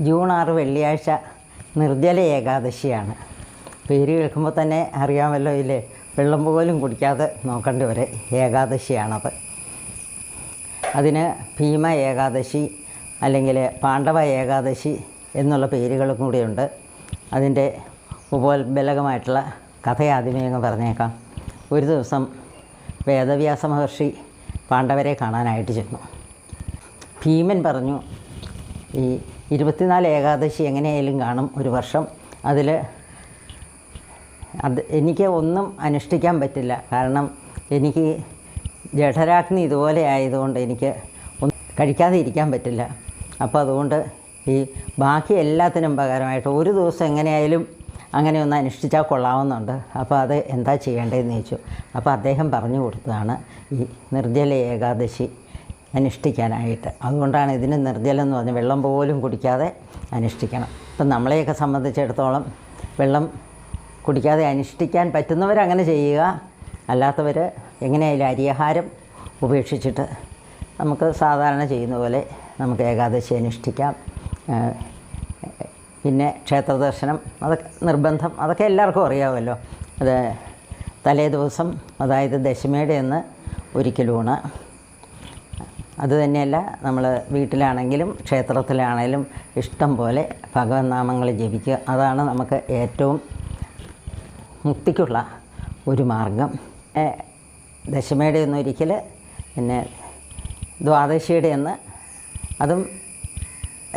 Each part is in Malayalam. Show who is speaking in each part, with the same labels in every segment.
Speaker 1: ജൂൺ 6 വെള്ളിയാഴ്ച നിർജ്ജല ഏകാദശിയാണ്. പേര് കേൾക്കുമ്പോൾ തന്നെ അറിയാമല്ലോ, ഇല്ലേ? വെള്ളം പോലും കുടിക്കാതെ നോക്കേണ്ട ഒരു ഏകാദശിയാണത്. അതിന് ഭീമ ഏകാദശി അല്ലെങ്കിൽ പാണ്ഡവ ഏകാദശി എന്നുള്ള പേരുകളും കൂടിയുണ്ട്. അതിൻ്റെ ഉപോത്ബലകമായിട്ടുള്ള കഥ ആദ്യമേ അങ്ങ് പറഞ്ഞേക്കാം. ഒരു ദിവസം വേദവ്യാസ മഹർഷി പാണ്ഡവരെ കാണാനായിട്ട് ചെന്നു. ഭീമൻ പറഞ്ഞു, ഈ 24 ഏകാദശി എങ്ങനെയായാലും കാണും ഒരു വർഷം. അതിൽ എനിക്ക് ഒന്നും അനുഷ്ഠിക്കാൻ പറ്റില്ല. കാരണം എനിക്ക് ജഠരാഗ്നി ഇതുപോലെ ആയതുകൊണ്ട് എനിക്ക് ഒന്നും കഴിക്കാതെ ഇരിക്കാൻ പറ്റില്ല. അപ്പോൾ അതുകൊണ്ട് ഈ ബാക്കി എല്ലാത്തിനും പകരമായിട്ട് ഒരു ദിവസം എങ്ങനെയായാലും അങ്ങനെ ഒന്ന് അനുഷ്ഠിച്ചാൽ കൊള്ളാവുന്നുണ്ട്. അപ്പോൾ അത് എന്താ ചെയ്യേണ്ടതെന്ന് ചോദിച്ചു. അപ്പോൾ അദ്ദേഹം പറഞ്ഞു കൊടുത്തതാണ് ഈ നിർജ്ജല ഏകാദശി അനുഷ്ഠിക്കാനായിട്ട്. അതുകൊണ്ടാണ് ഇതിന് നിർജ്ജലം എന്ന് പറഞ്ഞാൽ വെള്ളം പോലും കുടിക്കാതെ അനുഷ്ഠിക്കണം. ഇപ്പം നമ്മളെയൊക്കെ സംബന്ധിച്ചിടത്തോളം വെള്ളം കുടിക്കാതെ അനുഷ്ഠിക്കാൻ പറ്റുന്നവരങ്ങനെ ചെയ്യുക. അല്ലാത്തവർ എങ്ങനെയായാലും അരിയാഹാരം ഉപേക്ഷിച്ചിട്ട് നമുക്ക് സാധാരണ ചെയ്യുന്ന പോലെ നമുക്ക് ഏകാദശി അനുഷ്ഠിക്കാം. പിന്നെ ക്ഷേത്ര ദർശനം അതൊക്കെ നിർബന്ധം, അതൊക്കെ എല്ലാവർക്കും അറിയാമല്ലോ. അത് തലേ ദിവസം, അതായത് ദശമിയുടെ അന്ന് ഒരിക്കലൂണ്. അതുതന്നെയല്ല, നമ്മൾ വീട്ടിലാണെങ്കിലും ക്ഷേത്രത്തിലാണെങ്കിലും ഇഷ്ടം പോലെ ഭഗവത് നാമങ്ങൾ ജപിക്കുക. അതാണ് നമുക്ക് ഏറ്റവും മുക്തിക്കുള്ള ഒരു മാർഗം. ദശമിയുടെ അന്ന് ഒരിക്കൽ, പിന്നെ ദ്വാദശിയുടെ അന്ന് അതും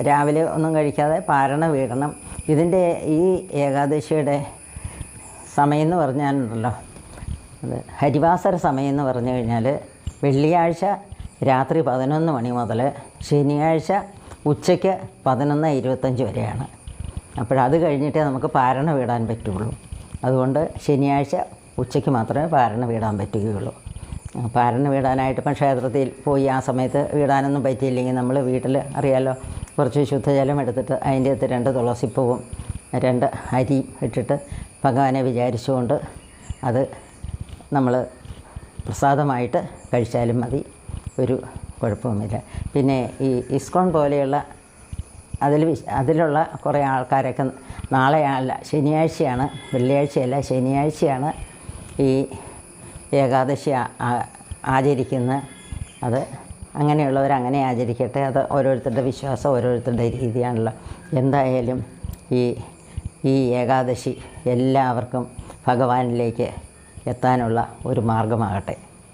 Speaker 1: രാവിലെ ഒന്നും കഴിക്കാതെ പാരണ വീടണം. ഇതിൻ്റെ ഈ ഏകാദശിയുടെ സമയം എന്ന് പറഞ്ഞാലുണ്ടല്ലോ, അത് ഹരിവാസര സമയം എന്ന് പറഞ്ഞു കഴിഞ്ഞാൽ വെള്ളിയാഴ്ച രാത്രി 11 മണി മുതൽ ശനിയാഴ്ച ഉച്ചയ്ക്ക് 11:25 വരെയാണ്. അപ്പോഴത് കഴിഞ്ഞിട്ടേ നമുക്ക് പാരണ വീടാൻ പറ്റുള്ളൂ. അതുകൊണ്ട് ശനിയാഴ്ച ഉച്ചയ്ക്ക് മാത്രമേ പാരണ വീടാൻ പറ്റുകയുള്ളൂ. പാരണ വീടാനായിട്ട് ഇപ്പം ക്ഷേത്രത്തിൽ പോയി ആ സമയത്ത് വീടാനൊന്നും പറ്റിയില്ലെങ്കിൽ നമ്മൾ വീട്ടിൽ അറിയാമല്ലോ, കുറച്ച് ശുദ്ധജലം എടുത്തിട്ട് അതിൻ്റെ അകത്ത് 2 തുളസിപ്പൂവും 2 അരിയും ഇട്ടിട്ട് ഭഗവാനെ വിചാരിച്ചുകൊണ്ട് അത് നമ്മൾ പ്രസാദമായിട്ട് കഴിച്ചാലും മതി, ഒരു കുഴപ്പവുമില്ല. പിന്നെ ഈ ഇസ്കോൺ പോലെയുള്ള അതിലുള്ള കുറേ ആൾക്കാരൊക്കെ നാളെയല്ല, ശനിയാഴ്ചയാണ്, വെള്ളിയാഴ്ചയല്ല, ശനിയാഴ്ചയാണ് ഈ ഏകാദശി ആചരിക്കുന്നത്. അത് അങ്ങനെയുള്ളവർ അങ്ങനെ ആചരിക്കട്ടെ. അത് ഓരോരുത്തരുടെ വിശ്വാസം, ഓരോരുത്തരുടെ രീതിയാണല്ലോ. എന്തായാലും ഈ ഏകാദശി എല്ലാവർക്കും ഭഗവാനിലേക്ക് എത്താനുള്ള ഒരു മാർഗമാകട്ടെ.